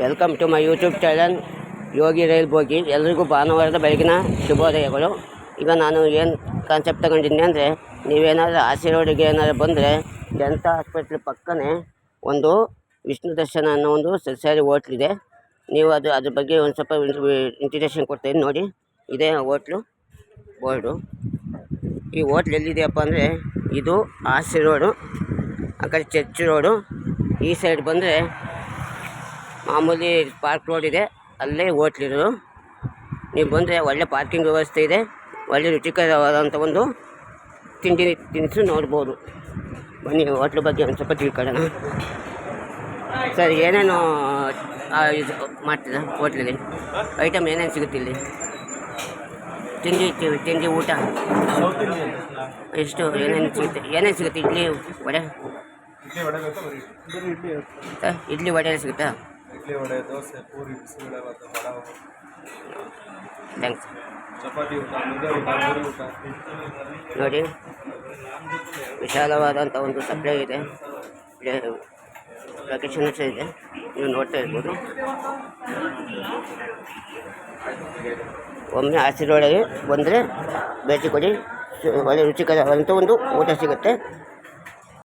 Welcome to my YouTube channel Yogi rail bogie. ಎಲ್ರಿಗೂ ಭಾನುವಾರದ ಬೆಳಗಿನ ಶುಭೋದಯಗಳು. ಈಗ ನಾನು ಏನು ಕಾನ್ಸೆಪ್ಟ್ ತಗೊಂಡಿದ್ದೀನಿ ಅಂದರೆ, ನೀವೇನಾದರೂ ಆಸಿ ರೋಡಿಗೆ ಏನಾದ್ರು ಬಂದರೆ ಜನತಾ ಹಾಸ್ಪಿಟ್ಲ್ ಪಕ್ಕನೇ ಒಂದು ವಿಷ್ಣು ದರ್ಶನ ಅನ್ನೋ ಒಂದು ಸಸ್ಯಾಹಾರಿ ಹೋಟ್ಲಿದೆ. ನೀವು ಅದ್ರ ಬಗ್ಗೆ ಒಂದು ಸ್ವಲ್ಪ ಇಂಟ್ರಡಕ್ಷನ್ ಕೊಡ್ತೀನಿ ನೋಡಿ. ಇದೇ ಹೋಟ್ಲು ಬೋರ್ಡು. ಈ ಹೋಟ್ಲ್ ಎಲ್ಲಿದೆಯಪ್ಪ ಅಂದರೆ, ಇದು ಆಸಿ ರೋಡು, ಆ ಕಡೆ ಚರ್ಚ್ ರೋಡು. ಈ ಸೈಡ್ ಬಂದರೆ ಮಾಮೂಲಿ ಪಾರ್ಕ್ ರೋಡ್ ಇದೆ, ಅಲ್ಲೇ ಹೋಟ್ಲಿರೋದು. ನೀವು ಬಂದರೆ ಒಳ್ಳೆ ಪಾರ್ಕಿಂಗ್ ವ್ಯವಸ್ಥೆ ಇದೆ, ಒಳ್ಳೆ ರುಚಿಕರವಾದಂಥ ಒಂದು ತಿನಿಸು ನೋಡ್ಬೋದು. ಬನ್ನಿ ಹೋಟ್ಲ್ ಬಗ್ಗೆ ಒಂದು ಸ್ವಲ್ಪ ತಿಳ್ಕೊಳ್ಳೋಣ. ಸರ್, ಏನೇನು ಇದು ಮಾಡ್ತೀರಾ ಹೋಟ್ಲಲ್ಲಿ? ಐಟಮ್ ಏನೇನು ಸಿಗುತ್ತೆ ಇಲ್ಲಿ? ತಿಂಡಿ ಊಟ ಎಷ್ಟು ಏನೇನು ಸಿಗುತ್ತೆ? ಇಡ್ಲಿ ವಡೆ, ಇಡ್ಲಿ ವಡೆ ಸಿಗುತ್ತಾ? ಇಡ್ಲಿ ವಡೆ, ದೋಸೆ, ಪೂರಿ, ಬಿಸಿಬೇಳೆ, ಥ್ಯಾಂಕ್ಸ್. ಚಪಾತಿ ಊಟ, ಮುದ್ದೆ ಊಟ, ಪೂರಿ ಊಟ ನೋಡಿ, ವಿಶಾಲವಾದಂಥ ಒಂದು ಸಪ್ಲೈ ಇದೆ. ಲೊಕೇಶನ್ ಇದೆ, ನೀವು ನೋಡ್ತಾ ಇರ್ಬೋದು. ಒಮ್ಮೆ ಆಶೀರ್ವಾದಕ್ಕೆ ಬಂದರೆ ಭೇಟಿ ಕೊಡಿ. ಒಳ್ಳೆ ರುಚಿಕರವಾದಂಥ ಒಂದು ಊಟ ಸಿಗುತ್ತೆ.